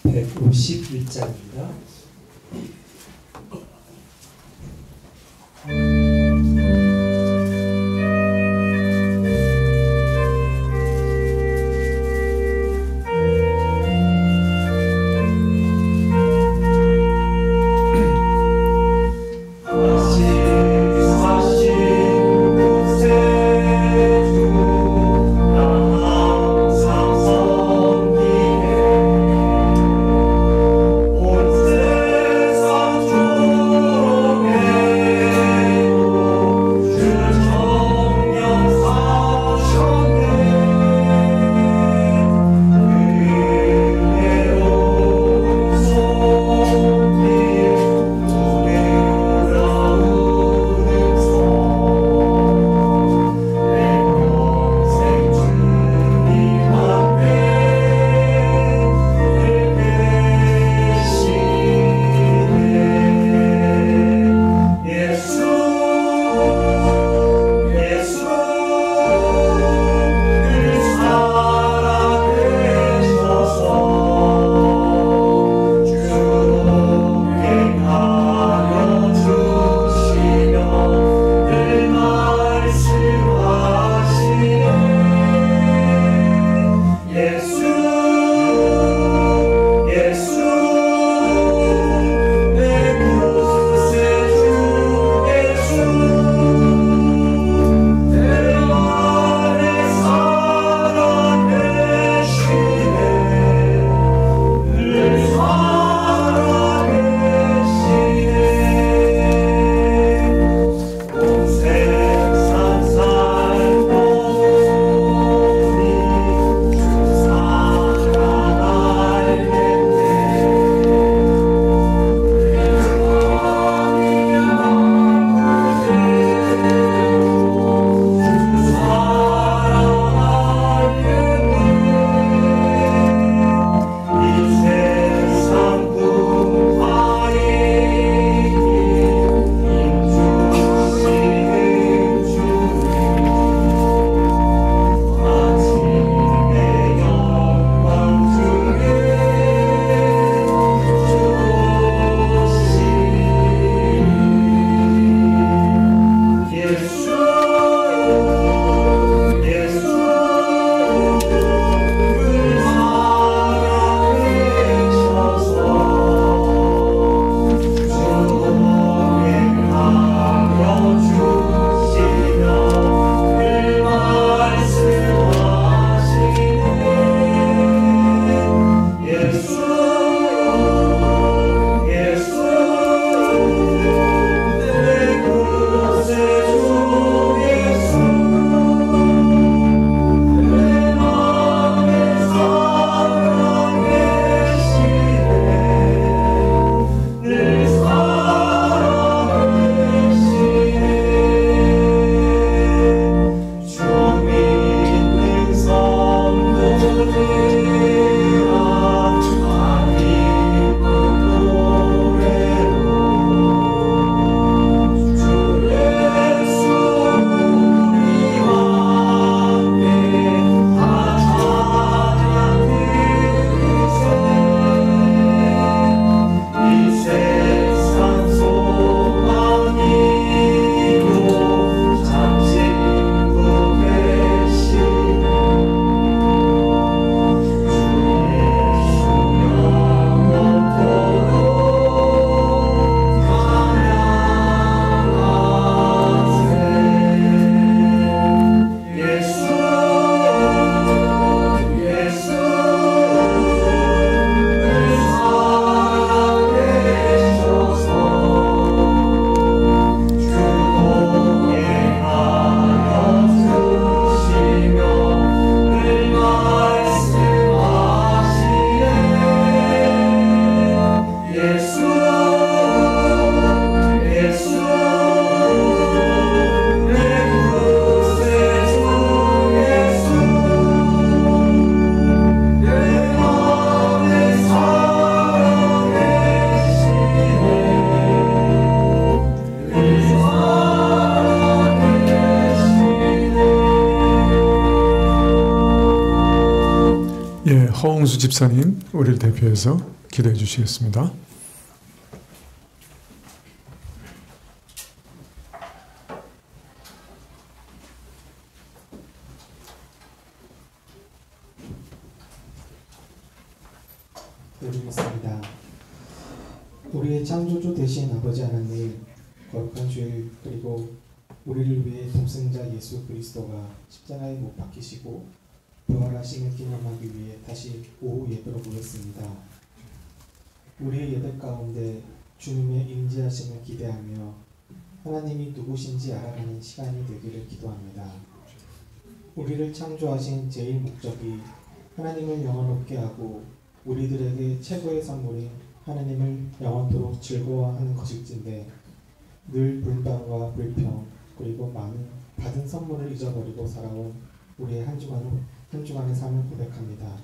151장입니다. 허웅수 집사님, 우리를 대표해서 기도해 주시겠습니다. 드리겠습니다. 우리의 창조주 되신 아버지 하나님, 거룩한 주일 그리고 우리를 위해 독생자 예수 그리스도가 십자가에 못 박히시고 부활하심을 기념하기 위해 다시 오후 예배로 모였습니다. 우리의 예배 가운데 주님의 임재하심을 기대하며 하나님이 누구신지 알아가는 시간이 되기를 기도합니다. 우리를 창조하신 제일 목적이 하나님을 영원롭게 하고 우리들에게 최고의 선물인 하나님을 영원토록 즐거워하는 것일진데 늘 불평과 불평 그리고 많은 받은 선물을 잊어버리고 살아온 우리의 한 주간의 삶을 고백합니다.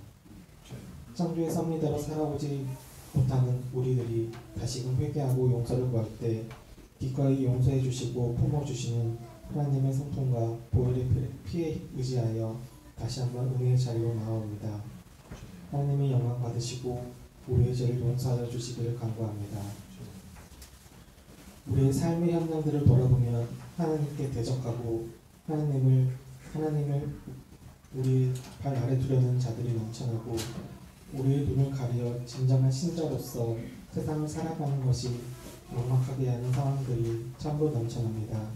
창조의 섭리대로 살아오지 못하는 우리들이 다시금 회개하고 용서를 구할 때 기꺼이 용서해 주시고 품어주시는 하나님의 성품과 보혈의 피에 의지하여 다시 한번 은혜의 자리로 나아옵니다. 하나님의 영광 받으시고 우리의 죄를 용서하여 주시기를 간구합니다. 우리의 삶의 현장들을 돌아보면 하나님께 대적하고 하나님을 우리 발 아래 두려는 자들이 넘쳐나고 우리의 눈을 가려 진정한 신자로서 세상을 살아가는 것이 막막하게 하는 상황들이 참으로 넘쳐납니다.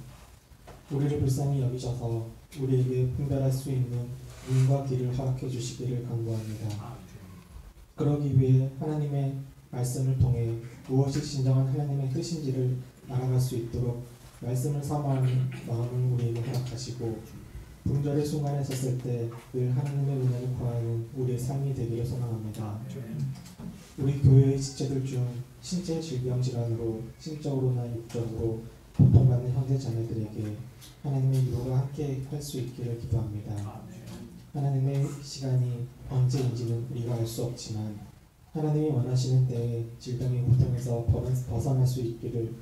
우리를 불쌍히 여기셔서 우리에게 분별할 수 있는 눈과 귀를 허락해 주시기를 간구합니다. 그러기 위해 하나님의 말씀을 통해 무엇이 진정한 하나님의 뜻인지를 알아갈 수 있도록 말씀을 사모하는 마음을 우리에게 허락하시고 분별의 순간에 섰을 때 늘 하나님의 은혜를 구하는 우리의 삶이 되기를 소망합니다. 우리 교회의 지체들 중 신체 질병 질환으로 심적으로나 육적으로 고통받는 형제 자매들에게 하나님의 위로가 함께 할 수 있기를 기도합니다. 하나님의 시간이 언제인지는 우리가 알 수 없지만 하나님이 원하시는 때에 질병의 고통에서 벗어날 수 있기를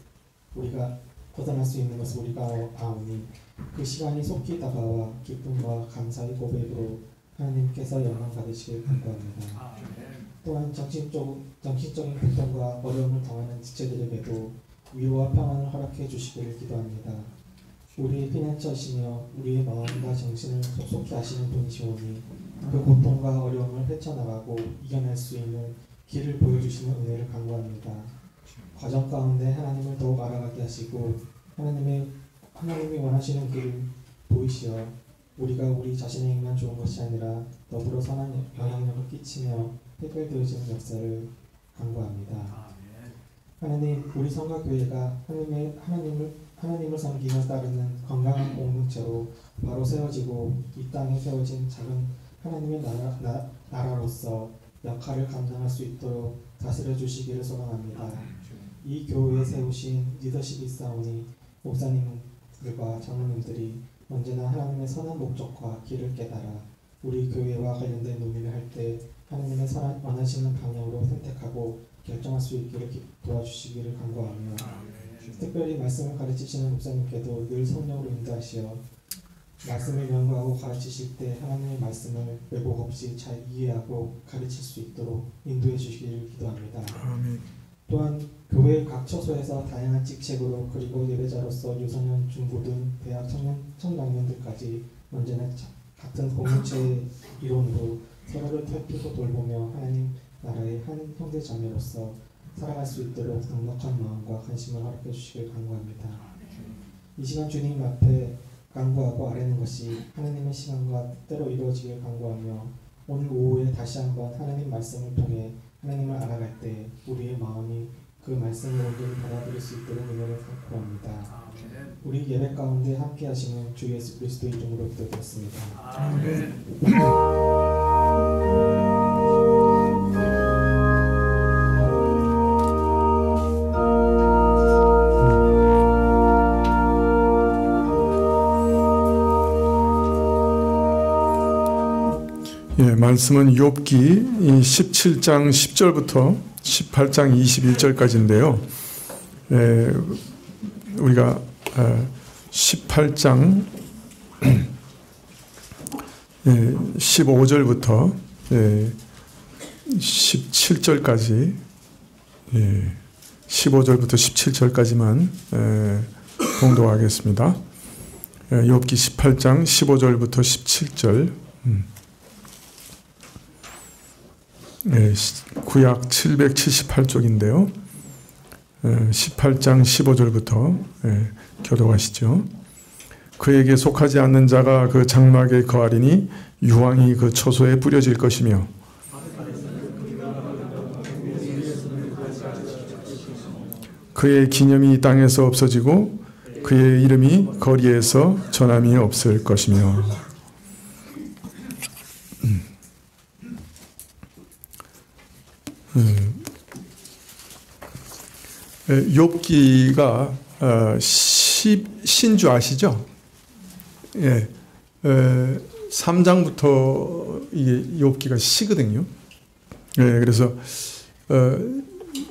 우리가 벗어날 수 있는 것을 우리가 아오니 그 시간이 속히 다가와 기쁨과 감사의 고백으로 하나님께서 영광 받으시길 간구합니다. 또한 정신적인 고통과 어려움을 당하는 지체들에게도 위로와 평안을 허락해 주시기를 기도합니다. 우리의 피난처시며 우리의 마음과 정신을 속속히 아시는 분이시오니 그 고통과 어려움을 헤쳐나가고 이겨낼 수 있는 길을 보여주시는 은혜를 간구합니다. 과정 가운데 하나님을 더욱 알아가게 하시고 하나님이 원하시는 길을 보이시어 우리가 우리 자신에게만 좋은 것이 아니라 더불어 선한 영향력을 끼치며 해결되어지는 역사를 간구합니다. 하나님, 우리 성가 교회가 하나님을 섬기며 따르는 건강한 공동체로 바로 세워지고 이 땅에 세워진 작은 하나님의 나라로서 역할을 감당할 수 있도록 다스려 주시기를 소망합니다. 이 교회에 세우신 리더십이 있사오니 목사님들과 장로님들이 언제나 하나님의 선한 목적과 길을 깨달아 우리 교회와 관련된 논의를 할 때 하나님의 원하시는 방향으로 선택하고 결정할 수 있기를 도와주시기를 간구하며 특별히 말씀을 가르치시는 목사님께도 늘 성령으로 인도하시어 말씀을 연구하고 가르치실 때 하나님의 말씀을 왜곡 없이 잘 이해하고 가르칠 수 있도록 인도해 주시기를 기도합니다. 또한 교회 각 처소에서 다양한 직책으로 그리고 예배자로서 유소년, 중고등, 대학 청장년들까지 언제나 같은 공동체의 일원으로 서로를 살피고 돌보며 하나님 나라의 한 형제자매로서 살아갈 수 있도록 넉넉한 마음과 관심을 허락해 주시길 간구합니다. 이 시간 주님 앞에 간구하고 아뢰는 것이 하나님의 시간과 때로 이루어지길 간구하며 오늘 오후에 다시 한번 하나님 말씀을 통해 하나님을 알아갈 때 우리의 마음이 그 말씀을 온전히 받아들일 수 있도록 은혜를 구합니다. 우리 예배 가운데 함께 하시는 주 예수 그리스도의 이름으로 기도드렸습니다. 아멘. 예, 말씀은 욥기 17장 10절부터 18장 21절까지인데요. 우리가 18장 15절부터 17절까지 15절부터 17절까지만 봉독하겠습니다. 욥기 18장 15절부터 17절. 구약 778쪽인데요. 18장 15절부터 교독하시죠. 그에게 속하지 않는 자가 그 장막에 거하리니 유황이 그 초소에 뿌려질 것이며 그의 기념이 이 땅에서 없어지고 그의 이름이 거리에서 전함이 없을 것이며. 욥기가 신주 아시죠? 예, 3장부터 이게 욥기가 시거든요. 예, 그래서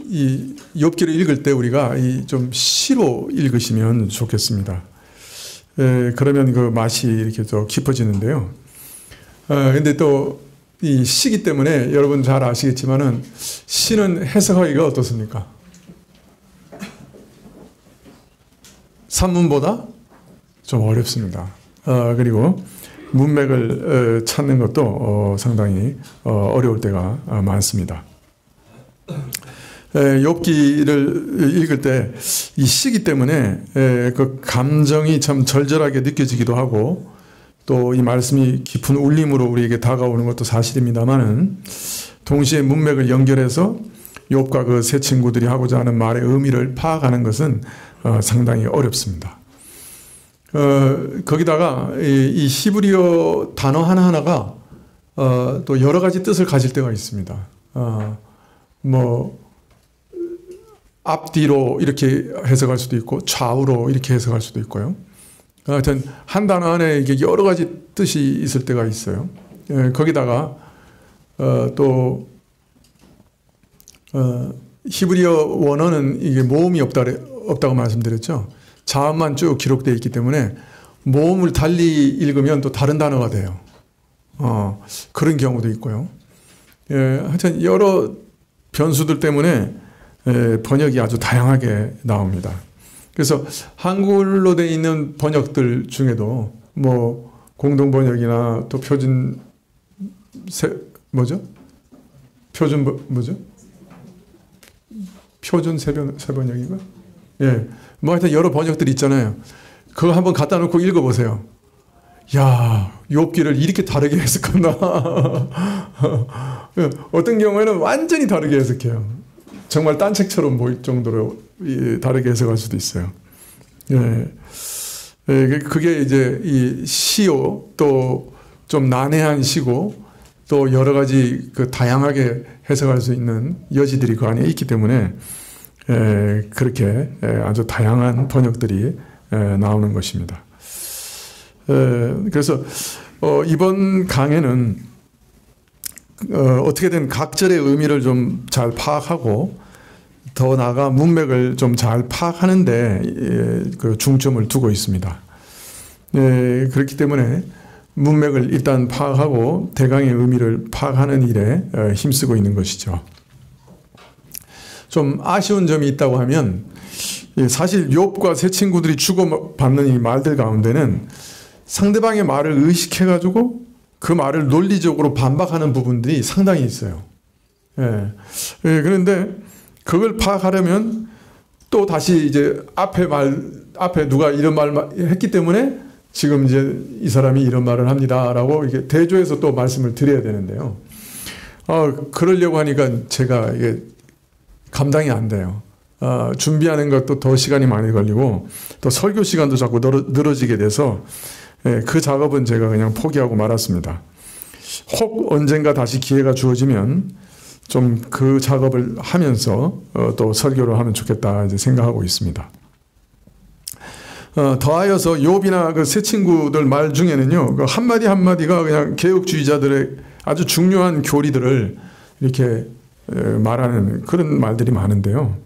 이 욥기를 읽을 때 우리가 좀 시로 읽으시면 좋겠습니다. 그러면 그 맛이 이렇게 더 깊어지는데요. 근데 또 이 시기 때문에 여러분 잘 아시겠지만은 시는 해석하기가 어떻습니까? 산문보다 좀 어렵습니다. 그리고 문맥을 찾는 것도 상당히 어려울 때가 많습니다. 욥기를 읽을 때 이 시기 때문에 그 감정이 참 절절하게 느껴지기도 하고 또 이 말씀이 깊은 울림으로 우리에게 다가오는 것도 사실입니다만은 동시에 문맥을 연결해서 욥과 그 세 친구들이 하고자 하는 말의 의미를 파악하는 것은 상당히 어렵습니다. 거기다가 이 히브리어 단어 하나하나가 또 여러 가지 뜻을 가질 때가 있습니다. 앞뒤로 이렇게 해석할 수도 있고 좌우로 이렇게 해석할 수도 있고요. 하여튼 한 단어 안에 이게 여러 가지 뜻이 있을 때가 있어요. 거기다가 또 히브리어 원어는 이게 모음이 없다고 말씀드렸죠. 자음만 쭉 기록되어 있기 때문에 모음을 달리 읽으면 또 다른 단어가 돼요. 그런 경우도 있고요. 하여튼 여러 변수들 때문에 번역이 아주 다양하게 나옵니다. 그래서 한글로 되어 있는 번역들 중에도 공동 번역이나 또 표준 세번역인가? 예, 하여튼 여러 번역들이 있잖아요. 그거 한번 갖다 놓고 읽어보세요. 야, 욥기를 이렇게 다르게 해석한다. 어떤 경우에는 완전히 다르게 해석해요. 정말 딴 책처럼 보일 정도로 다르게 해석할 수도 있어요. 예. 그게 이제 이 시요, 또 좀 난해한 시고, 또 여러 가지 그 다양하게 해석할 수 있는 여지들이 그 안에 있기 때문에 그렇게 아주 다양한 번역들이 나오는 것입니다. 그래서 이번 강해는 어떻게든 각절의 의미를 좀 잘 파악하고 더 나아가 문맥을 좀 잘 파악하는데 그 중점을 두고 있습니다. 그렇기 때문에 문맥을 일단 파악하고 대강의 의미를 파악하는 일에 힘쓰고 있는 것이죠. 좀 아쉬운 점이 있다고 하면 사실 욥과 세 친구들이 주고받는 이 말들 가운데는 상대방의 말을 의식해가지고 그 말을 논리적으로 반박하는 부분들이 상당히 있어요. 그런데 그걸 파악하려면 또 다시 이제 앞에 누가 이런 말 했기 때문에 지금 이제 이 사람이 이런 말을 합니다라고 이렇게 대조해서 또 말씀을 드려야 되는데요. 그러려고 하니까 제가 이게 감당이 안 돼요. 준비하는 것도 더 시간이 많이 걸리고 또 설교 시간도 자꾸 늘어지게 돼서 그 작업은 제가 그냥 포기하고 말았습니다. 혹 언젠가 다시 기회가 주어지면 좀 그 작업을 하면서 또 설교를 하면 좋겠다 이제 생각하고 있습니다. 더하여서 욥이나 그 세 친구들 말 중에는요, 그 한마디 한마디가 그냥 개혁주의자들의 아주 중요한 교리들을 이렇게 말하는 그런 말들이 많은데요.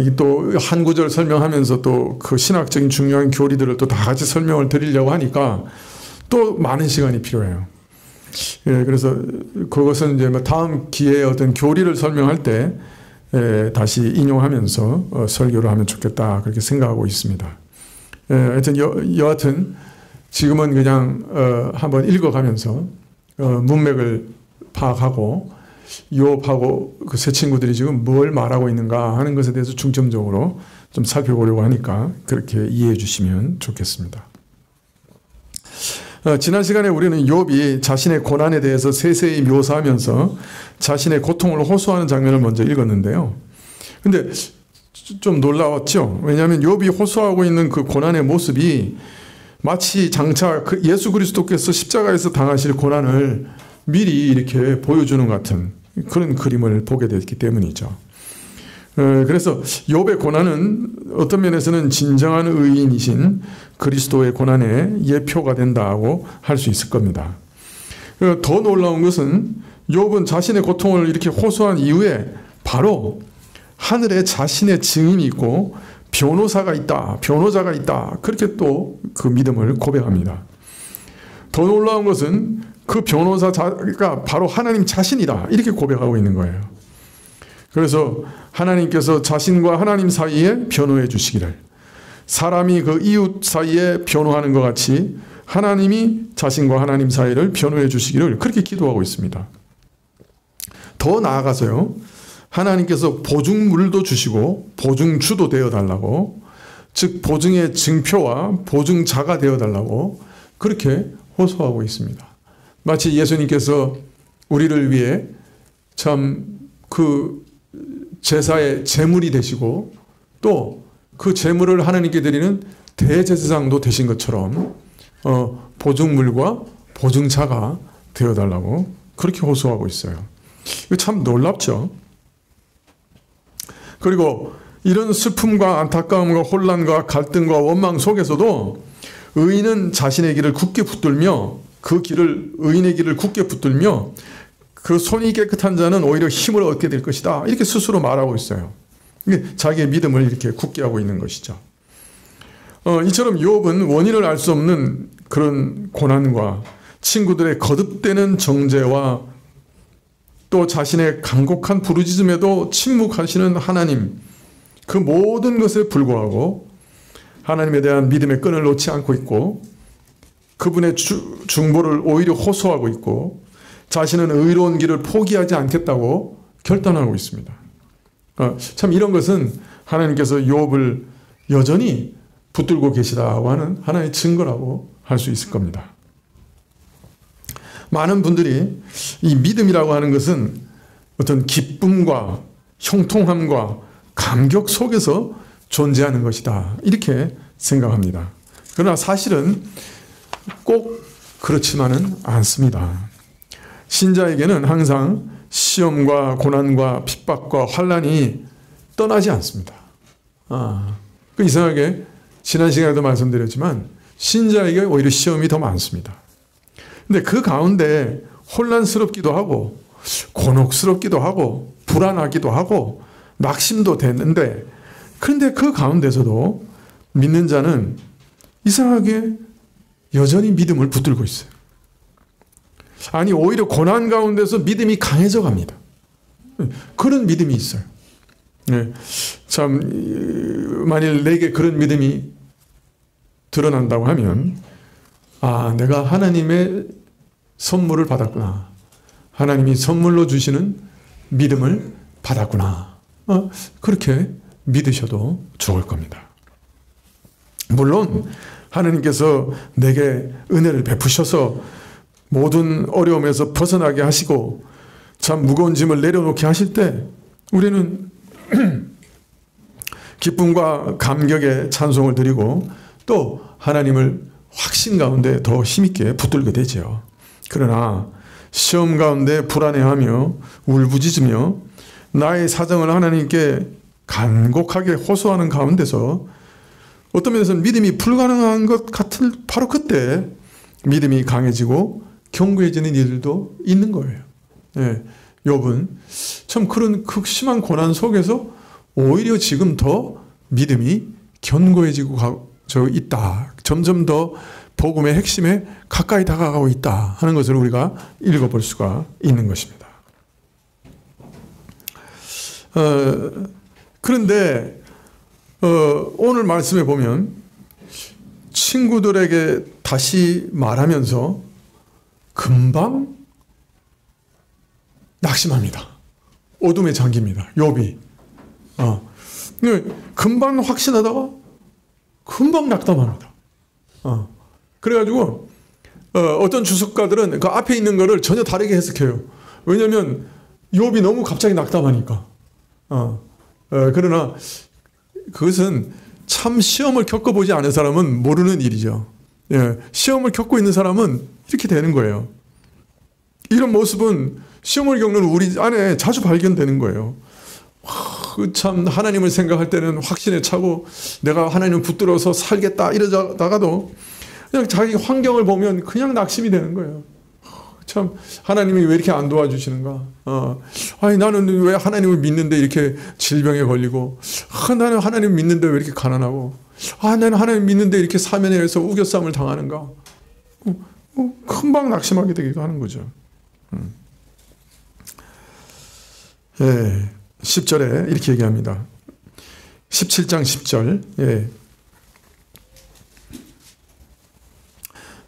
이게 또 한 구절 설명하면서 또 그 신학적인 중요한 교리들을 또 다 같이 설명을 드리려고 하니까 또 많은 시간이 필요해요. 예, 그래서 그것은 이제 뭐 다음 기회에 어떤 교리를 설명할 때 다시 인용하면서 설교를 하면 좋겠다 그렇게 생각하고 있습니다. 하여튼 여하튼 지금은 그냥 한번 읽어가면서 문맥을 파악하고 욥하고 그 세 친구들이 지금 뭘 말하고 있는가 하는 것에 대해서 중점적으로 좀 살펴보려고 하니까 그렇게 이해해 주시면 좋겠습니다. 지난 시간에 우리는 욥이 자신의 고난에 대해서 세세히 묘사하면서 자신의 고통을 호소하는 장면을 먼저 읽었는데요. 근데 좀 놀라웠죠. 왜냐하면 욥이 호소하고 있는 그 고난의 모습이 마치 장차 그 예수 그리스도께서 십자가에서 당하실 고난을 미리 이렇게 보여주는 것 같은 그런 그림을 보게 됐기 때문이죠. 그래서 욥의 고난은 어떤 면에서는 진정한 의인이신 그리스도의 고난의 예표가 된다고 할 수 있을 겁니다. 더 놀라운 것은 욥은 자신의 고통을 이렇게 호소한 이후에 바로 하늘에 자신의 증인이 있고 변호사가 있다, 변호자가 있다 그렇게 또 그 믿음을 고백합니다. 더 놀라운 것은 그 변호사가 바로 하나님 자신이다 이렇게 고백하고 있는 거예요. 그래서 하나님께서 자신과 하나님 사이에 변호해 주시기를, 사람이 그 이웃 사이에 변호하는 것 같이 하나님이 자신과 하나님 사이를 변호해 주시기를 그렇게 기도하고 있습니다. 더 나아가서요, 하나님께서 보증물도 주시고 보증주도 되어달라고, 즉 보증의 증표와 보증자가 되어달라고 그렇게 호소하고 있습니다. 마치 예수님께서 우리를 위해 참 그 제사의 제물이 되시고 또 그 제물을 하나님께 드리는 대제사장도 되신 것처럼 보증물과 보증자가 되어달라고 그렇게 호소하고 있어요. 이거 참 놀랍죠. 그리고 이런 슬픔과 안타까움과 혼란과 갈등과 원망 속에서도 의인은 자신의 길을 굳게 붙들며 그 길을, 의인의 길을 굳게 붙들며 그 손이 깨끗한 자는 오히려 힘을 얻게 될 것이다 이렇게 스스로 말하고 있어요. 자기의 믿음을 이렇게 굳게 하고 있는 것이죠. 이처럼 욥은 원인을 알 수 없는 그런 고난과 친구들의 거듭되는 정죄와 또 자신의 간곡한 부르짖음에도 침묵하시는 하나님, 그 모든 것에 불구하고 하나님에 대한 믿음의 끈을 놓지 않고 있고 그분의 중보를 오히려 호소하고 있고 자신은 의로운 길을 포기하지 않겠다고 결단하고 있습니다. 참 이런 것은 하나님께서 욥을 여전히 붙들고 계시다고 하는 하나의 증거라고 할 수 있을 겁니다. 많은 분들이 이 믿음이라고 하는 것은 어떤 기쁨과 형통함과 감격 속에서 존재하는 것이다 이렇게 생각합니다. 그러나 사실은 꼭 그렇지만은 않습니다. 신자에게는 항상 시험과 고난과 핍박과 환난이 떠나지 않습니다. 그 이상하게 지난 시간에도 말씀드렸지만 신자에게 오히려 시험이 더 많습니다. 근데 그 가운데 혼란스럽기도 하고 곤혹스럽기도 하고 불안하기도 하고 낙심도 됐는데, 그런데 그 가운데서도 믿는 자는 이상하게 여전히 믿음을 붙들고 있어요. 아니 오히려 고난 가운데서 믿음이 강해져 갑니다. 그런 믿음이 있어요. 네. 참 만일 내게 그런 믿음이 드러난다고 하면 내가 하나님의 선물을 받았구나. 하나님이 선물로 주시는 믿음을 받았구나. 그렇게 믿으셔도 좋을 겁니다. 물론 하나님께서 내게 은혜를 베푸셔서 모든 어려움에서 벗어나게 하시고 참 무거운 짐을 내려놓게 하실 때 우리는 기쁨과 감격의 찬송을 드리고 또 하나님을 확신 가운데 더 힘있게 붙들게 되죠. 그러나 시험 가운데 불안해하며 울부짖으며 나의 사정을 하나님께 간곡하게 호소하는 가운데서 어떤 면에서는 믿음이 불가능한 것 같은 바로 그때 믿음이 강해지고 견고해지는 일들도 있는 거예요. 예, 욥은 참 그런 극심한 고난 속에서 오히려 지금 더 믿음이 견고해지고 있다. 점점 더 복음의 핵심에 가까이 다가가고 있다 하는 것을 우리가 읽어볼 수가 있는 것입니다. 그런데 오늘 말씀에 보면 친구들에게 다시 말하면서 금방 낙심합니다. 어둠에 잠깁니다. 욥이. 금방 확신하다가 금방 낙담합니다. 그래가지고 어떤 주석가들은 그 앞에 있는 거를 전혀 다르게 해석해요. 왜냐하면 욥이 너무 갑자기 낙담하니까. 그러나 그것은 참 시험을 겪어보지 않은 사람은 모르는 일이죠. 시험을 겪고 있는 사람은 이렇게 되는 거예요. 이런 모습은 시험을 겪는 우리 안에 자주 발견되는 거예요. 참 하나님을 생각할 때는 확신에 차고 내가 하나님을 붙들어서 살겠다 이러다가도 그냥 자기 환경을 보면 그냥 낙심이 되는 거예요. 참 하나님이 왜 이렇게 안 도와주시는가. 아니 나는 왜 하나님을 믿는데 이렇게 질병에 걸리고, 나는 하나님 믿는데 왜 이렇게 가난하고, 나는 하나님 믿는데 이렇게 사면에서 우겨쌈을 당하는가. 금방 낙심하게 되기도 하는 거죠. 10절에 이렇게 얘기합니다. 17장 10절.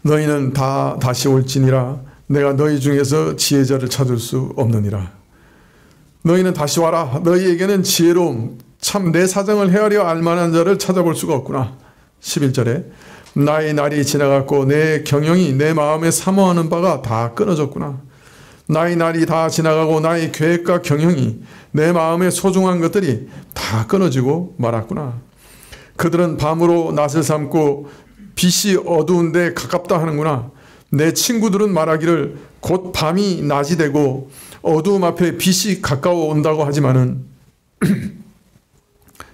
너희는 다 다시 올지니라. 내가 너희 중에서 지혜자를 찾을 수 없느니라. 너희는 다시 와라. 너희에게는 지혜로움, 참 내 사정을 헤아려 알만한 자를 찾아볼 수가 없구나. 11절에 나의 날이 지나갔고 내 경영이 내 마음에 사모하는 바가 다 끊어졌구나. 나의 날이 다 지나가고 나의 계획과 경영이 내 마음에 소중한 것들이 다 끊어지고 말았구나. 그들은 밤으로 낫을 삼고 빛이 어두운데 가깝다 하는구나. 내 친구들은 말하기를 곧 밤이 낮이 되고 어두움 앞에 빛이 가까워 온다고 하지만은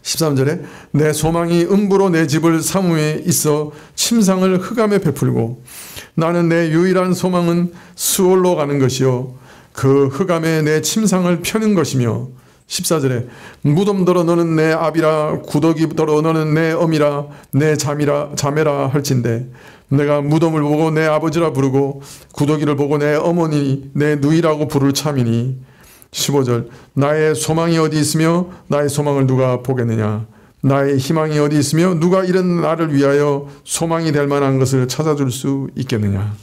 13절에 내 소망이 음부로 내 집을 삼음에 있어 침상을 흑암에 베풀고 나는 내 유일한 소망은 수월로 가는 것이요 그 흑암에 내 침상을 펴는 것이며 14절에 무덤더러 너는 내 아비라 구더기더러 너는 내 어미라 내 자매라 할진대 내가 무덤을 보고 내 아버지라 부르고 구더기를 보고 내 어머니 내 누이라고 부를 참이니 15절 나의 소망이 어디 있으며 나의 소망을 누가 보겠느냐 나의 희망이 어디 있으며 누가 이런 나를 위하여 소망이 될 만한 것을 찾아줄 수 있겠느냐.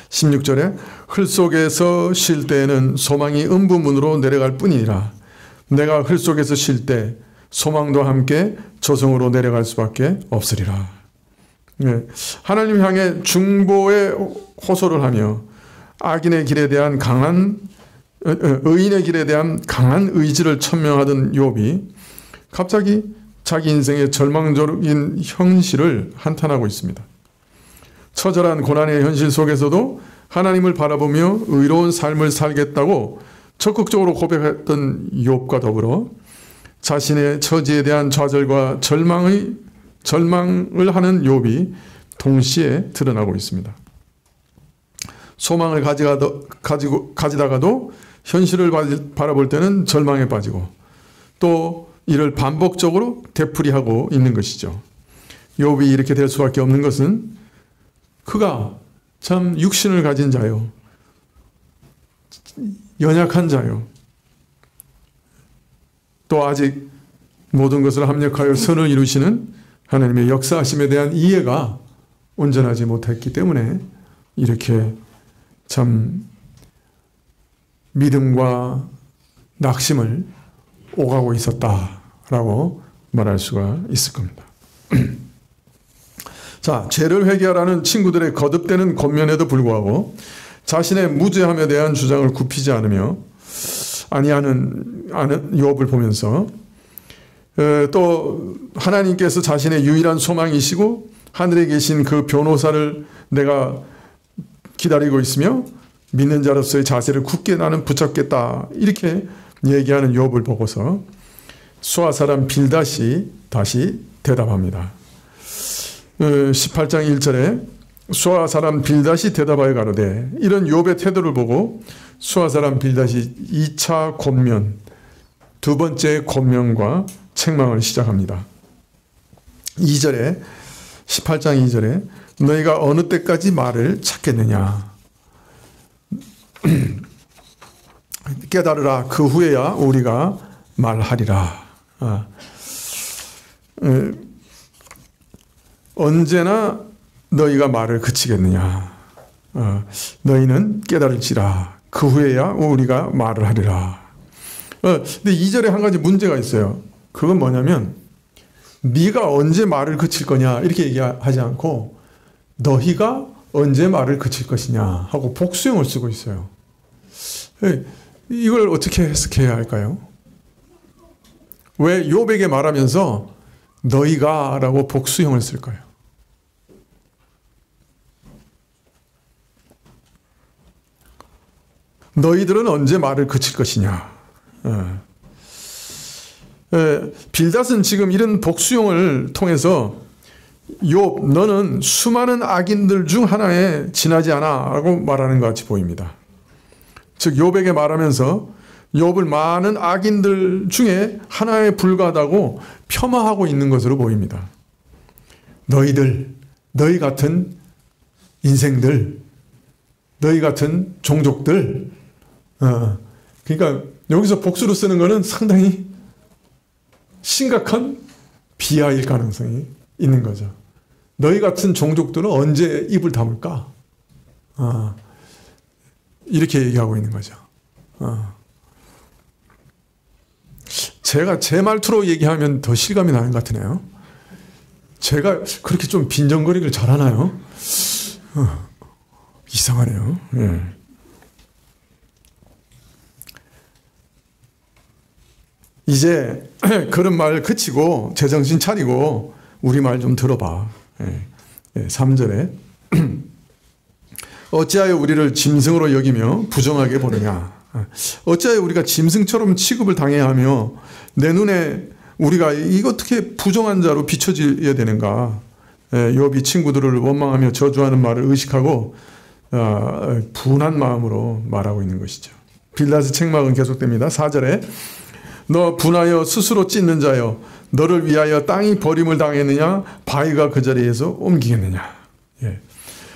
16절에 흘 속에서 쉴 때에는 소망이 음부문으로 내려갈 뿐이니라. 내가 흘 속에서 쉴 때 소망도 함께 저승으로 내려갈 수밖에 없으리라. 하나님 향해 중보의 호소를 하며 악인의 길에 대한 의인의 길에 대한 강한 의지를 천명하던 욥이 갑자기 자기 인생의 절망적인 현실을 한탄하고 있습니다. 처절한 고난의 현실 속에서도 하나님을 바라보며 의로운 삶을 살겠다고 적극적으로 고백했던 욥과 더불어 자신의 처지에 대한 좌절과 절망을 하는 욥이 동시에 드러나고 있습니다. 소망을 가지다가도 현실을 바라볼 때는 절망에 빠지고 또 이를 반복적으로 되풀이하고 있는 것이죠. 욥이 이렇게 될 수밖에 없는 것은 그가 참 육신을 가진 자요, 연약한 자요, 또 아직 모든 것을 합력하여 선을 이루시는 하나님의 역사하심에 대한 이해가 온전하지 못했기 때문에 이렇게 참 믿음과 낙심을 오가고 있었다라고 말할 수가 있을 겁니다. 자, 죄를 회개하라는 친구들의 거듭되는 권면에도 불구하고 자신의 무죄함에 대한 주장을 굽히지 아니하는 욥을 보면서 또 하나님께서 자신의 유일한 소망이시고 하늘에 계신 그 변호사를 내가 기다리고 있으며 믿는 자로서의 자세를 굳게 나는 붙잡겠다 이렇게 얘기하는 욥을 보고서 수아 사람 빌닷이 다시 대답합니다. 18장 1절에 수아 사람 빌닷이 대답하여 가로되, 이런 욥의 태도를 보고 수아 사람 빌닷이 2차 권면, 두 번째 권면과 책망을 시작합니다. 2절에 18장 2절에 너희가 어느 때까지 말을 찾겠느냐. 깨달으라. 그 후에야 우리가 말하리라. 언제나 너희가 말을 그치겠느냐. 너희는 깨달을지라. 그 후에야 우리가 말을 하리라. 근데 2절에 한 가지 문제가 있어요. 그건 뭐냐면 네가 언제 말을 그칠 거냐 이렇게 얘기하지 않고 너희가 언제 말을 그칠 것이냐 하고 복수형을 쓰고 있어요. 이걸 어떻게 해석해야 할까요? 왜 욥에게 말하면서 너희가 라고 복수형을 쓸까요? 너희들은 언제 말을 그칠 것이냐. 빌닷은 지금 이런 복수형을 통해서 욥 너는 수많은 악인들 중 하나에 지나지 않아 라고 말하는 것 같이 보입니다. 즉 욥에게 말하면서 욥을 많은 악인들 중에 하나에 불과하다고 폄하하고 있는 것으로 보입니다. 너희들, 너희 같은 인생들, 너희 같은 종족들. 그러니까 여기서 복수로 쓰는 것은 상당히 심각한 비하일 가능성이 있는 거죠. 너희 같은 종족들은 언제 입을 다물까? 이렇게 얘기하고 있는 거죠. 제가 제 말투로 얘기하면 더 실감이 나는 것 같으네요. 제가 그렇게 좀 빈정거리를 잘하나요? 이상하네요. 예. 이제 그런 말 그치고 제정신 차리고 우리 말 좀 들어봐. 3절에 어찌하여 우리를 짐승으로 여기며 부정하게 보느냐. 어찌하여 우리가 짐승처럼 취급을 당해야 하며 내 눈에 우리가 이거 어떻게 부정한 자로 비춰져야 되는가. 욥이 친구들을 원망하며 저주하는 말을 의식하고 분한 마음으로 말하고 있는 것이죠. 빌닷의 책망은 계속됩니다. 4절에 너 분하여 스스로 찢는 자여 너를 위하여 땅이 버림을 당했느냐 바위가 그 자리에서 옮기겠느냐.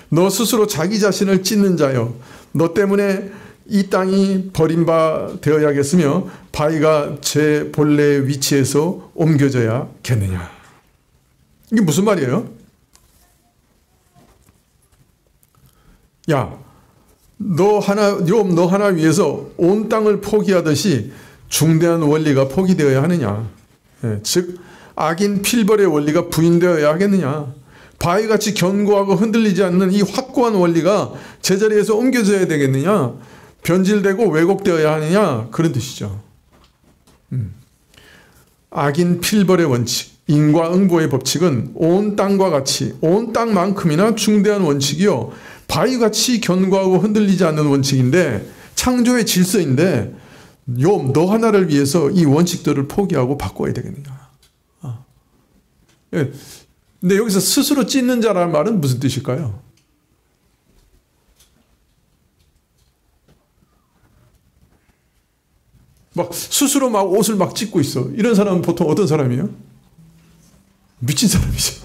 너 스스로 자기 자신을 찢는 자여 너 때문에 이 땅이 버림바 되어야겠으며 바위가 제 본래의 위치에서 옮겨져야겠느냐. 이게 무슨 말이에요? 야, 너 하나 위해서 온 땅을 포기하듯이 중대한 원리가 포기되어야 하느냐. 즉 악인 필벌의 원리가 부인되어야 하겠느냐. 바위같이 견고하고 흔들리지 않는 이 확고한 원리가 제자리에서 옮겨져야 되겠느냐. 변질되고 왜곡되어야 하느냐. 그런 뜻이죠. 악인 필벌의 원칙, 인과응보의 법칙은 온 땅과 같이 온 땅만큼이나 중대한 원칙이요 바위같이 견고하고 흔들리지 않는 원칙인데 창조의 질서인데 욥 너 하나를 위해서 이 원칙들을 포기하고 바꿔야 되겠느냐. 근데 여기서 스스로 찢는 자라는 말은 무슨 뜻일까요? 막 스스로 막 옷을 막 찢고 있어. 이런 사람은 보통 어떤 사람이에요? 미친 사람이죠.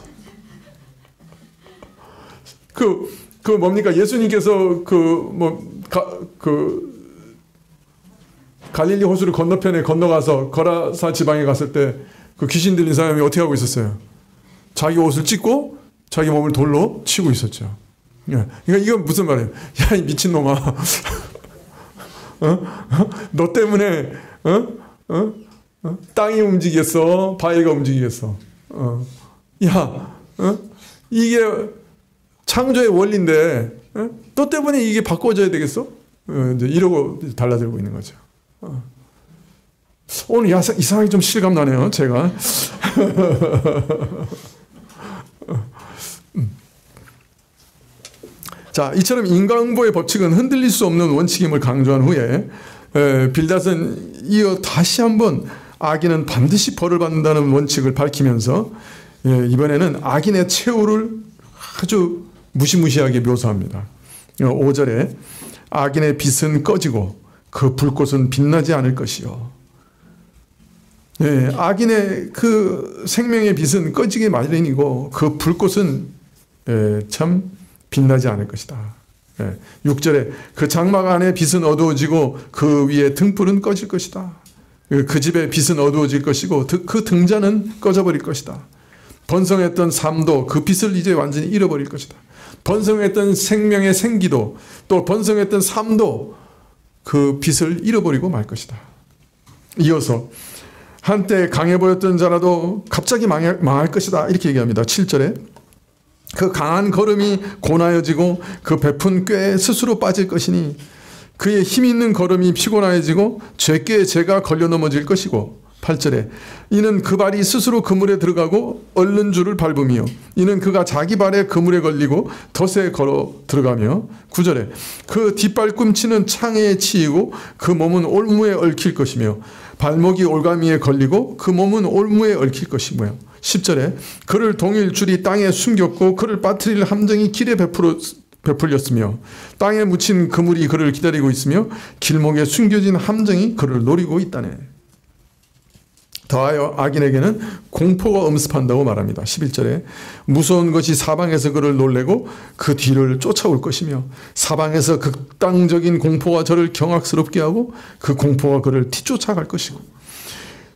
그 뭡니까? 예수님께서 갈릴리 호수를 건너편에 건너가서 거라사 지방에 갔을 때 그 귀신 들린 사람이 어떻게 하고 있었어요? 자기 옷을 찢고 자기 몸을 돌로 치고 있었죠. 그러니까 이건 무슨 말이에요? 야, 이 미친놈아. 너 때문에 땅이 움직이겠어? 바위가 움직이겠어? 이게 창조의 원리인데 너 때문에 이게 바꿔져야 되겠어? 이제 이러고 달라들고 있는 거죠. 오늘 이상하게 좀 실감 나네요, 제가. 자, 이처럼 인과응보의 법칙은 흔들릴 수 없는 원칙임을 강조한 후에 빌닷은 이어 다시 한번 악인은 반드시 벌을 받는다는 원칙을 밝히면서 이번에는 악인의 최후를 아주 무시무시하게 묘사합니다. 5절에 악인의 빛은 꺼지고 그 불꽃은 빛나지 않을 것이요. 네, 악인의 그 생명의 빛은 꺼지기 마련이고 그 불꽃은 참 빛나지 않을 것이다. 6절에 그 장막 안에 빛은 어두워지고 그 위에 등불은 꺼질 것이다. 그 집의 빛은 어두워질 것이고 그 등잔은 꺼져버릴 것이다. 번성했던 삶도 그 빛을 이제 완전히 잃어버릴 것이다. 번성했던 생명의 생기도 또 번성했던 삶도 그 빛을 잃어버리고 말 것이다. 이어서 한때 강해 보였던 자라도 갑자기 망할 것이다. 이렇게 얘기합니다. 7절에 그 강한 걸음이 고나여지고 그 베푼 꾀에 스스로 빠질 것이니 그의 힘 있는 걸음이 피곤하여지고 죄꾀에 죄가 걸려 넘어질 것이고 8절에 이는 그 발이 스스로 그물에 들어가고 얼른 줄을 밟으며 이는 그가 자기 발에 그물에 걸리고 덫에 걸어 들어가며 9절에 그 뒷발꿈치는 창에 치이고 그 몸은 올무에 얽힐 것이며 발목이 올가미에 걸리고 그 몸은 올무에 얽힐 것이며 10절에 그를 동일 줄이 땅에 숨겼고 그를 빠뜨릴 함정이 길에 베풀렸으며 땅에 묻힌 그물이 그를 기다리고 있으며 길목에 숨겨진 함정이 그를 노리고 있다네. 더하여 악인에게는 공포가 엄습한다고 말합니다. 11절에 무서운 것이 사방에서 그를 놀래고 그 뒤를 쫓아올 것이며 사방에서 극단적인 공포가 저를 경악스럽게 하고 그 공포가 그를 뒤쫓아갈 것이고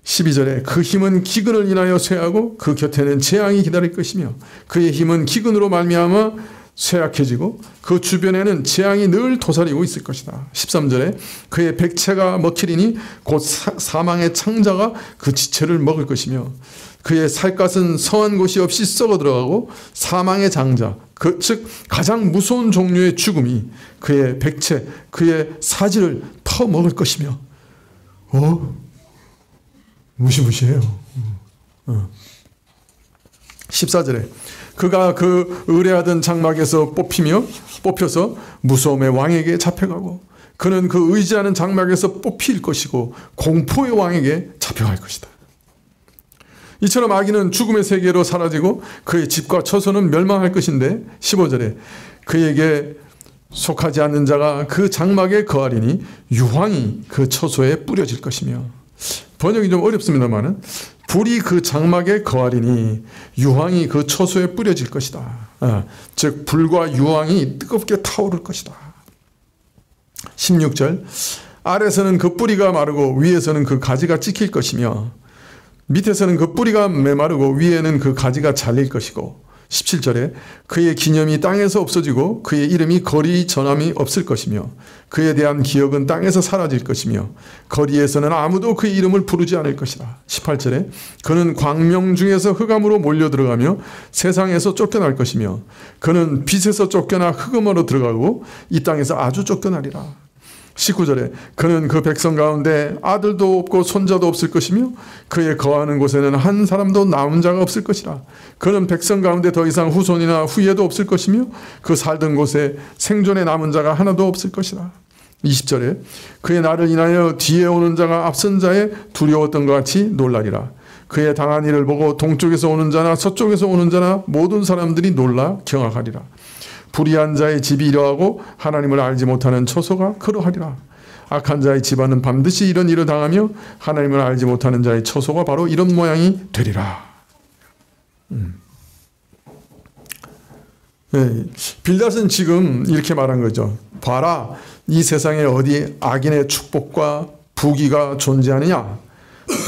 12절에 그 힘은 기근을 인하여 쇠하고 그 곁에는 재앙이 기다릴 것이며 그의 힘은 기근으로 말미암아 쇠약해지고 그 주변에는 재앙이 늘 도사리고 있을 것이다. 13절에 그의 백체가 먹히리니 곧 사망의 창자가 그 지체를 먹을 것이며 그의 살갗은 성한 곳이 없이 썩어 들어가고 사망의 장자 즉 가장 무서운 종류의 죽음이 그의 백체 그의 사지를 퍼먹을 것이며 무시무시해요. 14절에 그가 그 의뢰하던 장막에서 뽑혀서 무서움의 왕에게 잡혀가고 그는 그 의지하는 장막에서 뽑힐 것이고 공포의 왕에게 잡혀갈 것이다. 이처럼 악인은 죽음의 세계로 사라지고 그의 집과 처소는 멸망할 것인데 15절에 그에게 속하지 않는 자가 그 장막에 거하리니 유황이 그 처소에 뿌려질 것이며 번역이 좀 어렵습니다만은 불이 그 장막에 거하리니 유황이 그 처소에 뿌려질 것이다. 즉 불과 유황이 뜨겁게 타오를 것이다. 16절 아래서는 그 뿌리가 마르고 위에서는 그 가지가 찍힐 것이며 밑에서는 그 뿌리가 메마르고 위에는 그 가지가 잘릴 것이고 17절에 그의 기념이 땅에서 없어지고 그의 이름이 거리 전함이 없을 것이며 그에 대한 기억은 땅에서 사라질 것이며 거리에서는 아무도 그의 이름을 부르지 않을 것이다. 18절에 그는 광명 중에서 흑암으로 몰려 들어가며 세상에서 쫓겨날 것이며 그는 빛에서 쫓겨나 흑암으로 들어가고 이 땅에서 아주 쫓겨나리라. 19절에 그는 그 백성 가운데 아들도 없고 손자도 없을 것이며 그의 거하는 곳에는 한 사람도 남은 자가 없을 것이라. 그는 백성 가운데 더 이상 후손이나 후예도 없을 것이며 그 살던 곳에 생존에 남은 자가 하나도 없을 것이라. 20절에 그의 날을 인하여 뒤에 오는 자가 앞선 자에 두려웠던 것 같이 놀라리라. 그의 당한 일을 보고 동쪽에서 오는 자나 서쪽에서 오는 자나 모든 사람들이 놀라 경악하리라. 불의한 자의 집이 이러하고 하나님을 알지 못하는 처소가 그러하리라. 악한 자의 집안은 반드시 이런 일을 당하며 하나님을 알지 못하는 자의 처소가 바로 이런 모양이 되리라. 네, 빌닷은 지금 이렇게 말한 거죠. 봐라, 이 세상에 어디 악인의 축복과 부귀가 존재하느냐.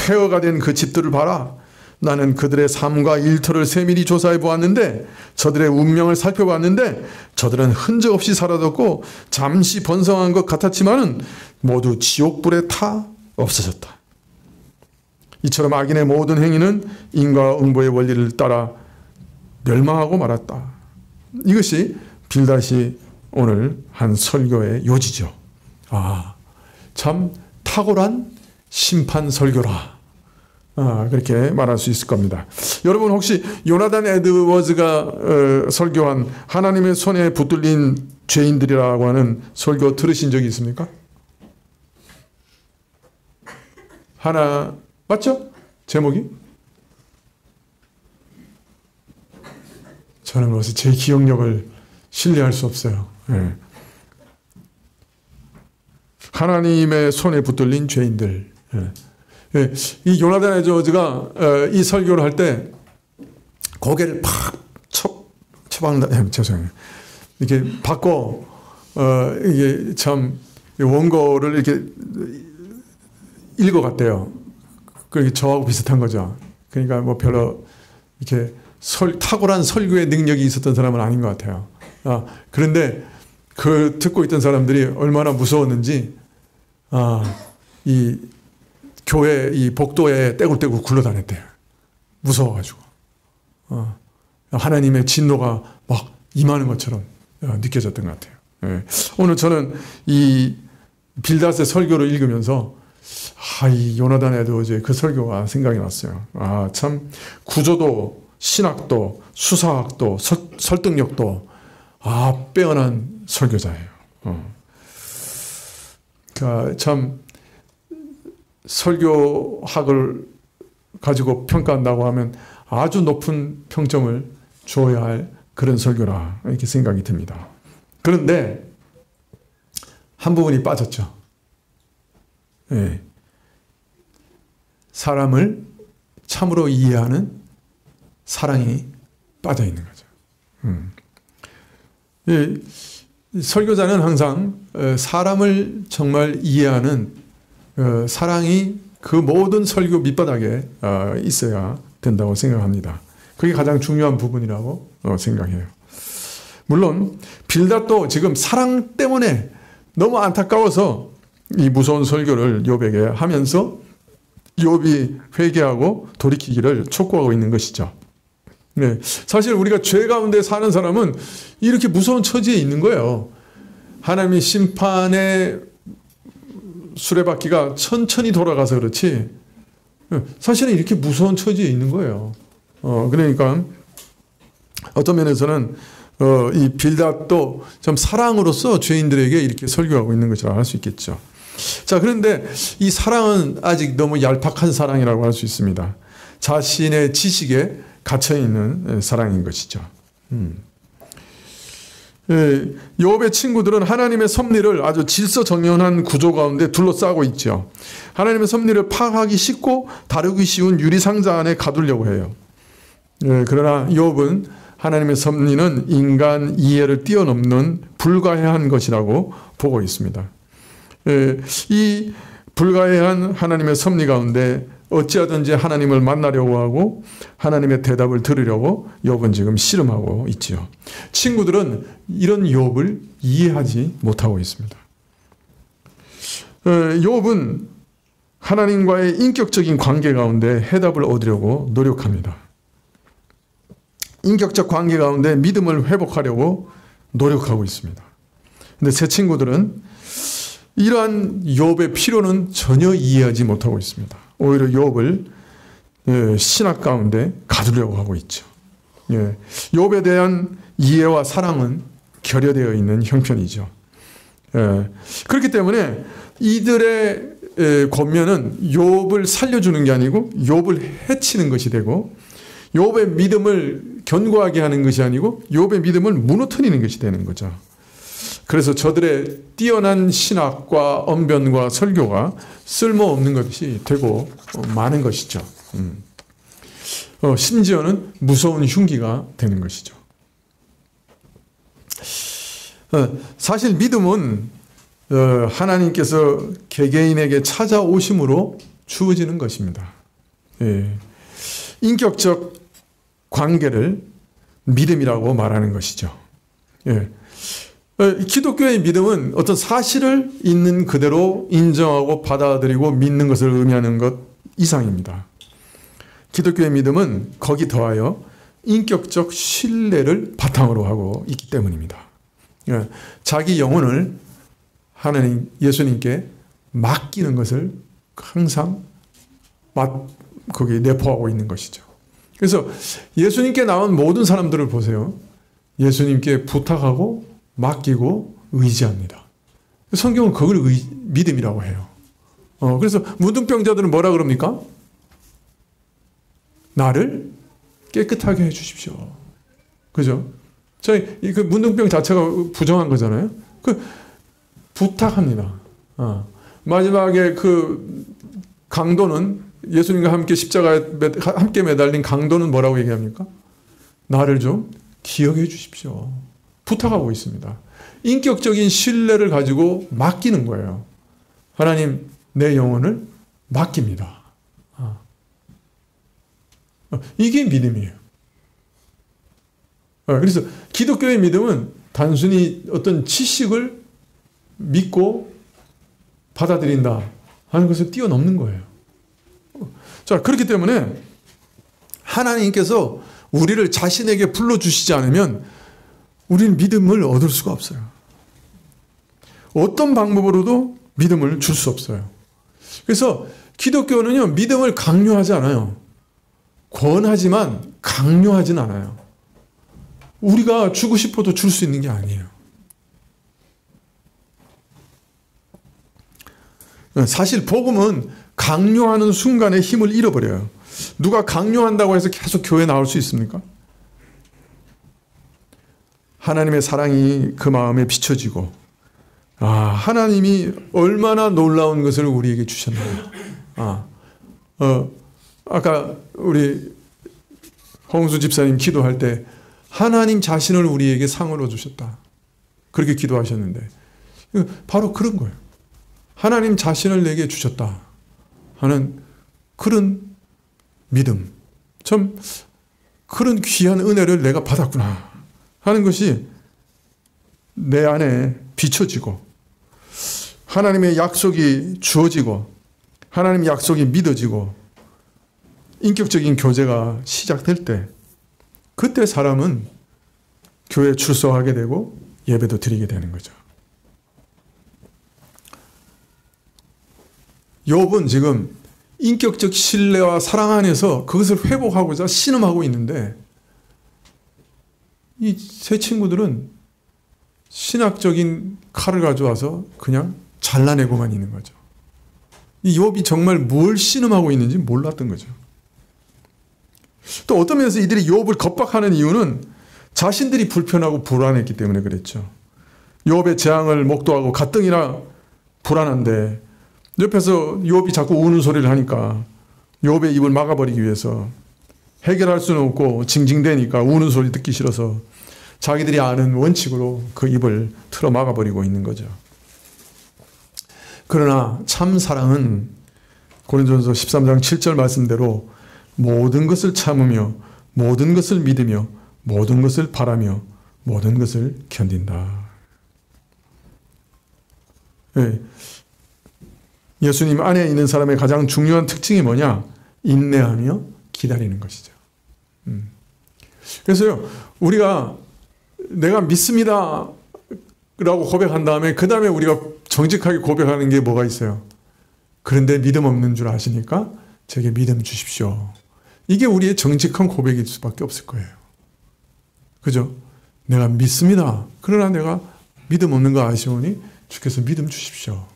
폐허가 된 그 집들을 봐라. 나는 그들의 삶과 일터를 세밀히 조사해 보았는데 저들의 운명을 살펴봤는데 저들은 흔적 없이 사라졌고 잠시 번성한 것 같았지만은 모두 지옥불에 타 없어졌다. 이처럼 악인의 모든 행위는 인과응보의 원리를 따라 멸망하고 말았다. 이것이 빌닷이 오늘 한 설교의 요지죠. 참 탁월한 심판 설교라. 그렇게 말할 수 있을 겁니다. 여러분 혹시 요나단 에드워즈가 설교한 하나님의 손에 붙들린 죄인들이라고 하는 설교 들으신 적이 있습니까? 하나 맞죠? 제목이? 저는 그것이 제 기억력을 신뢰할 수 없어요. 네. 하나님의 손에 붙들린 죄인들. 네. 예, 이 요나단 에드워즈가 이 설교를 할 때 고개를 팍 쳐박는다. 죄송해요. 이렇게 받고 이게 참 원고를 이렇게 읽어갔대요. 그게 저하고 비슷한 거죠. 그러니까 뭐 별로 이렇게 탁월한 설교의 능력이 있었던 사람은 아닌 것 같아요. 그런데 그 듣고 있던 사람들이 얼마나 무서웠는지 이 교회 이 복도에 떼굴떼굴 굴러다녔대요. 무서워가지고 하나님의 진노가 막 임하는 것처럼 느껴졌던 것 같아요. 예. 오늘 저는 이 빌닷의 설교를 읽으면서 이 요나단 에드워즈의 그 설교가 생각이 났어요. 참 구조도 신학도 수사학도 설득력도 빼어난 설교자예요. 그러니까 참 설교학을 가지고 평가한다고 하면 아주 높은 평점을 줘야 할 그런 설교라 이렇게 생각이 듭니다. 그런데 한 부분이 빠졌죠. 예. 사람을 참으로 이해하는 사랑이 빠져 있는 거죠. 예. 설교자는 항상 사람을 정말 이해하는 사랑이 그 모든 설교 밑바닥에 있어야 된다고 생각합니다. 그게 가장 중요한 부분이라고 생각해요. 물론 빌닷도 지금 사랑 때문에 너무 안타까워서 이 무서운 설교를 욥에게 하면서 욥이 회개하고 돌이키기를 촉구하고 있는 것이죠. 네, 사실 우리가 죄 가운데 사는 사람은 이렇게 무서운 처지에 있는 거예요. 하나님의 심판의 수레바퀴가 천천히 돌아가서 그렇지 사실은 이렇게 무서운 처지에 있는 거예요. 그러니까 어떤 면에서는 이 빌닷도 좀 사랑으로서 죄인들에게 이렇게 설교하고 있는 것이라 할 수 있겠죠. 자, 그런데 이 사랑은 아직 너무 얄팍한 사랑이라고 할 수 있습니다. 자신의 지식에 갇혀 있는 사랑인 것이죠. 욥의 친구들은 하나님의 섭리를 아주 질서정연한 구조 가운데 둘러싸고 있죠. 하나님의 섭리를 파악하기 쉽고 다루기 쉬운 유리상자 안에 가두려고 해요. 그러나 욥은 하나님의 섭리는 인간 이해를 뛰어넘는 불가해한 것이라고 보고 있습니다. 이 불가해한 하나님의 섭리 가운데 어찌하든지 하나님을 만나려고 하고 하나님의 대답을 들으려고 욥은 지금 씨름하고 있지요. 친구들은 이런 욥을 이해하지 못하고 있습니다. 욥은 하나님과의 인격적인 관계 가운데 해답을 얻으려고 노력합니다. 인격적 관계 가운데 믿음을 회복하려고 노력하고 있습니다. 그런데 제 친구들은 이러한 욥의 필요는 전혀 이해하지 못하고 있습니다. 오히려 욥을 신학 가운데 가두려고 하고 있죠. 욥에 대한 이해와 사랑은 결여되어 있는 형편이죠. 그렇기 때문에 이들의 권면은 욥을 살려주는 게 아니고 욥을 해치는 것이 되고 욥의 믿음을 견고하게 하는 것이 아니고 욥의 믿음을 무너뜨리는 것이 되는 거죠. 그래서 저들의 뛰어난 신학과 언변과 설교가 쓸모없는 것이 되고 많은 것이죠. 심지어는 무서운 흉기가 되는 것이죠. 사실 믿음은 하나님께서 개개인에게 찾아오심으로 주어지는 것입니다. 인격적 관계를 믿음이라고 말하는 것이죠. 기독교의 믿음은 어떤 사실을 있는 그대로 인정하고 받아들이고 믿는 것을 의미하는 것 이상입니다. 기독교의 믿음은 거기 더하여 인격적 신뢰를 바탕으로 하고 있기 때문입니다. 자기 영혼을 하나님, 예수님께 맡기는 것을 항상 거기에 내포하고 있는 것이죠. 그래서 예수님께 나온 모든 사람들을 보세요. 예수님께 부탁하고 맡기고 의지합니다. 성경은 그걸 믿음이라고 해요. 그래서 문둥병자들은 뭐라 그럽니까? 나를 깨끗하게 해 주십시오. 그죠? 저희 그 문둥병 자체가 부정한 거잖아요. 그 부탁합니다. 마지막에 그 강도는 예수님과 함께 십자가에 함께 매달린 강도는 뭐라고 얘기합니까? 나를 좀 기억해 주십시오. 부탁하고 있습니다. 인격적인 신뢰를 가지고 맡기는 거예요. 하나님, 내 영혼을 맡깁니다. 이게 믿음이에요. 그래서 기독교의 믿음은 단순히 어떤 지식을 믿고 받아들인다 하는 것을 뛰어넘는 거예요. 자, 그렇기 때문에 하나님께서 우리를 자신에게 불러주시지 않으면 우리는 믿음을 얻을 수가 없어요. 어떤 방법으로도 믿음을 줄 수 없어요. 그래서 기독교는요, 믿음을 강요하지 않아요. 권하지만 강요하진 않아요. 우리가 주고 싶어도 줄 수 있는 게 아니에요. 사실 복음은 강요하는 순간에 힘을 잃어버려요. 누가 강요한다고 해서 계속 교회에 나올 수 있습니까? 하나님의 사랑이 그 마음에 비춰지고, 하나님이 얼마나 놀라운 것을 우리에게 주셨나. 아까 우리 홍수 집사님 기도할 때 하나님 자신을 우리에게 상으로 주셨다. 그렇게 기도하셨는데 바로 그런 거예요. 하나님 자신을 내게 주셨다 하는 그런 믿음. 참 그런 귀한 은혜를 내가 받았구나 하는 것이 내 안에 비춰지고 하나님의 약속이 주어지고 하나님의 약속이 믿어지고 인격적인 교제가 시작될 때 그때 사람은 교회에 출석하게 되고 예배도 드리게 되는 거죠. 욥은 지금 인격적 신뢰와 사랑 안에서 그것을 회복하고자 신음하고 있는데 이 세 친구들은 신학적인 칼을 가져와서 그냥 잘라내고만 있는 거죠. 이 욥이 정말 뭘 신음하고 있는지 몰랐던 거죠. 또 어떤 면에서 이들이 욥을 겁박하는 이유는 자신들이 불편하고 불안했기 때문에 그랬죠. 욥의 재앙을 목도하고 가뜩이나 불안한데 옆에서 욥이 자꾸 우는 소리를 하니까 욥의 입을 막아버리기 위해서 해결할 수는 없고 징징대니까 우는 소리 듣기 싫어서 자기들이 아는 원칙으로 그 입을 틀어 막아버리고 있는 거죠. 그러나 참 사랑은 고린도전서 13장 7절 말씀대로 모든 것을 참으며 모든 것을 믿으며 모든 것을 바라며 모든 것을 견딘다. 네. 예수님 안에 있는 사람의 가장 중요한 특징이 뭐냐? 인내하며 기다리는 것이죠. 그래서요, 우리가 내가 믿습니다 라고 고백한 다음에 그 다음에 우리가 정직하게 고백하는 게 뭐가 있어요? 그런데 믿음 없는 줄 아시니까 제게 믿음 주십시오. 이게 우리의 정직한 고백일 수밖에 없을 거예요. 그죠? 내가 믿습니다. 그러나 내가 믿음 없는 거 아시오니 주께서 믿음 주십시오.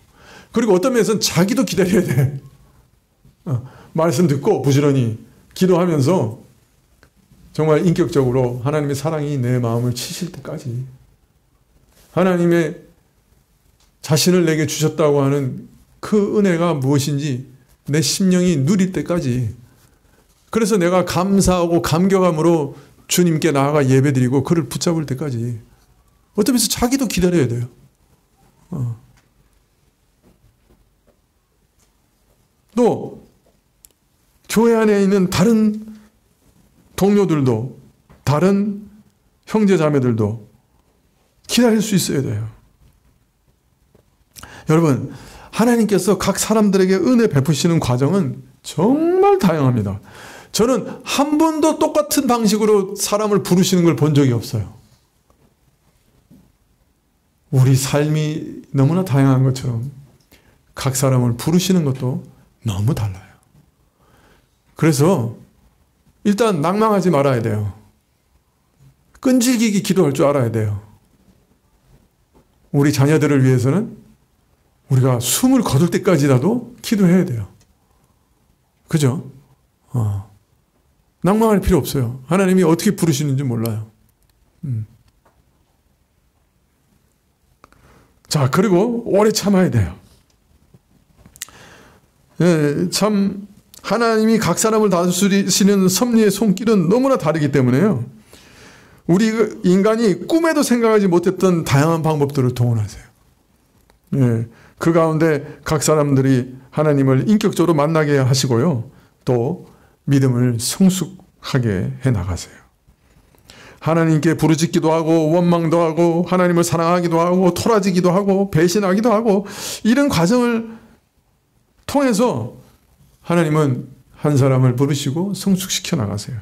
그리고 어떤 면에서는 자기도 기다려야 돼. 말씀 듣고 부지런히 기도하면서 정말 인격적으로 하나님의 사랑이 내 마음을 치실 때까지 하나님의 자신을 내게 주셨다고 하는 그 은혜가 무엇인지 내 심령이 누릴 때까지 그래서 내가 감사하고 감격함으로 주님께 나아가 예배드리고 그를 붙잡을 때까지 어떤 면에서 자기도 기다려야 돼요. 또 교회 안에 있는 다른 동료들도 다른 형제자매들도 기다릴 수 있어야 돼요. 여러분, 하나님께서 각 사람들에게 은혜 베푸시는 과정은 정말 다양합니다. 저는 한 번도 똑같은 방식으로 사람을 부르시는 걸 본 적이 없어요. 우리 삶이 너무나 다양한 것처럼 각 사람을 부르시는 것도 너무 달라요. 그래서 일단 낭망하지 말아야 돼요. 끈질기게 기도할 줄 알아야 돼요. 우리 자녀들을 위해서는 우리가 숨을 거둘 때까지라도 기도해야 돼요. 그죠? 낭망할 필요 없어요. 하나님이 어떻게 부르시는지 몰라요. 자, 그리고 오래 참아야 돼요. 참 하나님이 각 사람을 다스리시는 섭리의 손길은 너무나 다르기 때문에요. 우리 인간이 꿈에도 생각하지 못했던 다양한 방법들을 동원하세요. 그 가운데 각 사람들이 하나님을 인격적으로 만나게 하시고요. 또 믿음을 성숙하게 해나가세요. 하나님께 부르짖기도 하고 원망도 하고 하나님을 사랑하기도 하고 토라지기도 하고 배신하기도 하고 이런 과정을 통해서 하나님은 한 사람을 부르시고 성숙시켜 나가세요.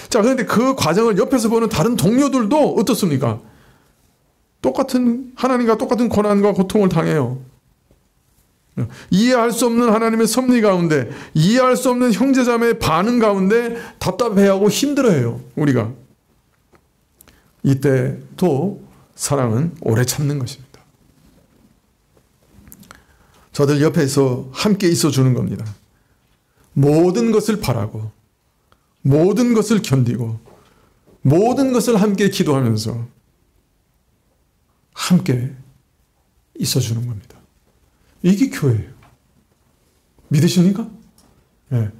자, 그런데 그 과정을 옆에서 보는 다른 동료들도 어떻습니까? 하나님과 똑같은 고난과 고통을 당해요. 이해할 수 없는 하나님의 섭리 가운데, 이해할 수 없는 형제자매의 반응 가운데 답답해하고 힘들어해요, 우리가. 이때 또 사랑은 오래 참는 것입니다. 저들 옆에서 함께 있어주는 겁니다. 모든 것을 바라고, 모든 것을 견디고, 모든 것을 함께 기도하면서 함께 있어주는 겁니다. 이게 교회예요. 믿으십니까? 네.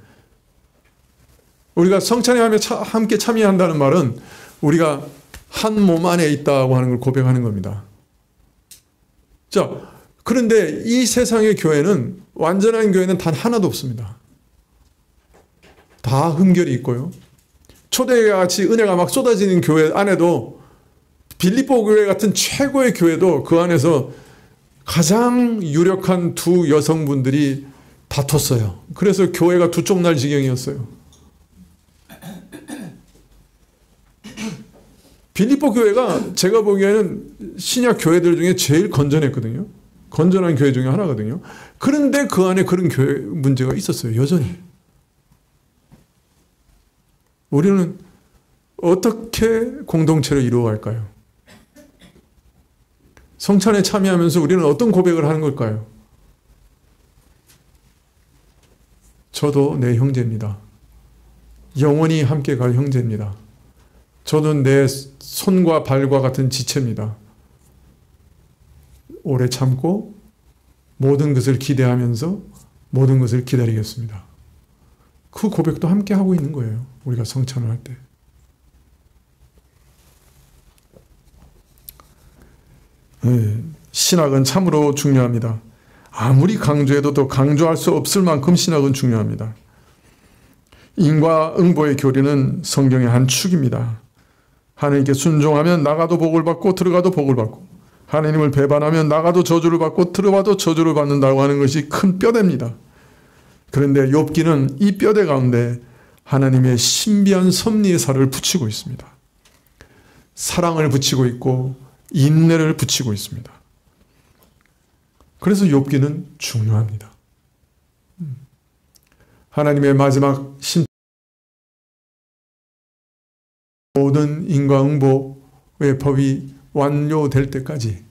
우리가 성찬회하며 함께 참여한다는 말은 우리가 한 몸 안에 있다고 하는 걸 고백하는 겁니다. 자, 그런데 이 세상의 교회는, 완전한 교회는 단 하나도 없습니다. 다 흠결이 있고요. 초대교회 같이 은혜가 막 쏟아지는 교회 안에도, 빌립보 교회 같은 최고의 교회도 그 안에서 가장 유력한 두 여성분들이 다퉜어요. 그래서 교회가 두 쪽 날 지경이었어요. 빌립보 교회가 제가 보기에는 신약 교회들 중에 제일 건전했거든요. 건전한 교회 중에 하나거든요. 그런데 그 안에 그런 교회 문제가 있었어요. 여전히. 우리는 어떻게 공동체를 이루어갈까요? 성찬에 참여하면서 우리는 어떤 고백을 하는 걸까요? 저도 내 형제입니다. 영원히 함께 갈 형제입니다. 저는 내 손과 발과 같은 지체입니다. 오래 참고 모든 것을 기대하면서 모든 것을 기다리겠습니다. 그 고백도 함께 하고 있는 거예요. 우리가 성찬을 할 때. 신학은 참으로 중요합니다. 아무리 강조해도 또 강조할 수 없을 만큼 신학은 중요합니다. 인과응보의 교리는 성경의 한 축입니다. 하나님께 순종하면 나가도 복을 받고 들어가도 복을 받고, 하나님을 배반하면 나가도 저주를 받고 들어와도 저주를 받는다고 하는 것이 큰 뼈대입니다. 그런데 욥기는 이 뼈대 가운데 하나님의 신비한 섭리의 살을 붙이고 있습니다. 사랑을 붙이고 있고 인내를 붙이고 있습니다. 그래서 욥기는 중요합니다. 하나님의 마지막 모든 인과응보의 법이 완료될 때까지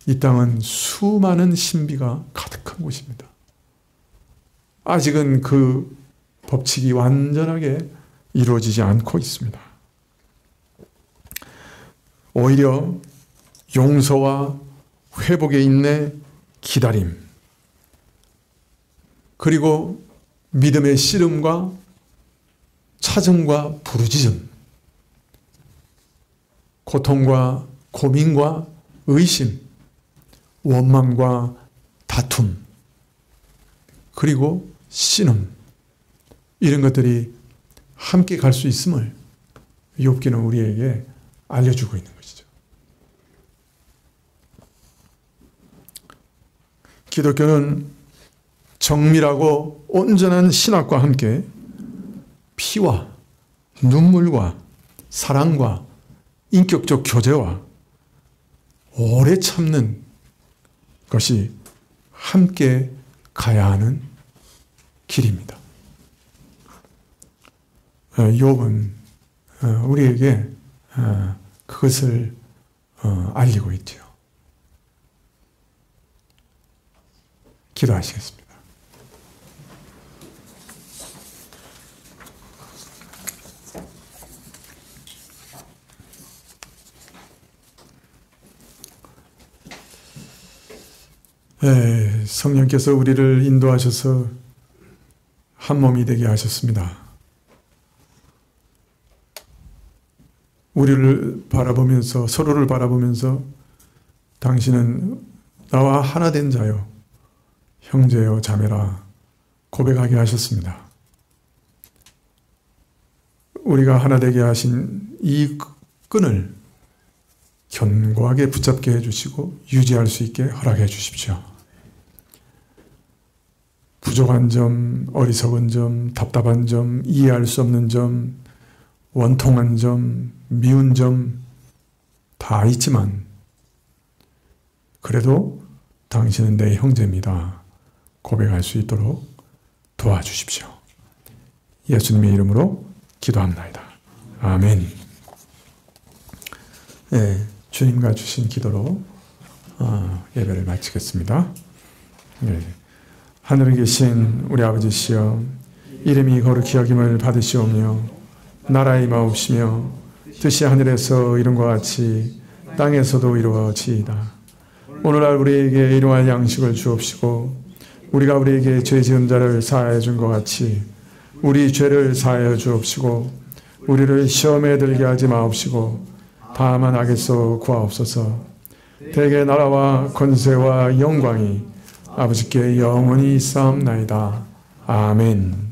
이 땅은 수많은 신비가 가득한 곳입니다. 아직은 그 법칙이 완전하게 이루어지지 않고 있습니다. 오히려 용서와 회복의 인내, 기다림, 그리고 믿음의 씨름과 찾음과 부르짖음, 고통과 고민과 의심, 원망과 다툼, 그리고 신음, 이런 것들이 함께 갈 수 있음을 욥기는 우리에게 알려주고 있는 것이죠. 기독교는 정밀하고 온전한 신학과 함께 피와 눈물과 사랑과 인격적 교제와 오래 참는 것이 함께 가야 하는 길입니다. 욥은 우리에게 그것을 알리고 있죠. 기도하시겠습니다. 성령께서 우리를 인도하셔서 한 몸이 되게 하셨습니다. 우리를 바라보면서, 서로를 바라보면서 당신은 나와 하나 된 자요, 형제요, 자매라 고백하게 하셨습니다. 우리가 하나 되게 하신 이 끈을 견고하게 붙잡게 해주시고 유지할 수 있게 허락해 주십시오. 부족한 점, 어리석은 점, 답답한 점, 이해할 수 없는 점, 원통한 점, 미운 점 다 있지만 그래도 당신은 내 형제입니다 고백할 수 있도록 도와주십시오. 예수님의 이름으로 기도합나이다. 아멘. 네, 주님과 주신 기도로 예배를 마치겠습니다. 네. 하늘에 계신 우리 아버지시여, 이름이 거룩히 여김을 받으시오며 나라의 임하옵시며 뜻이 하늘에서 이룬 것 같이 땅에서도 이루어지이다. 오늘날 우리에게 일용할 양식을 주옵시고 우리가 우리에게 죄 지은 자를 사하여 준 것 같이 우리 죄를 사하여 주옵시고 우리를 시험에 들게 하지 마옵시고 다만 악에서 구하옵소서. 대개 나라와 권세와 영광이 아버지께 영원히 있사옵나이다. 아멘.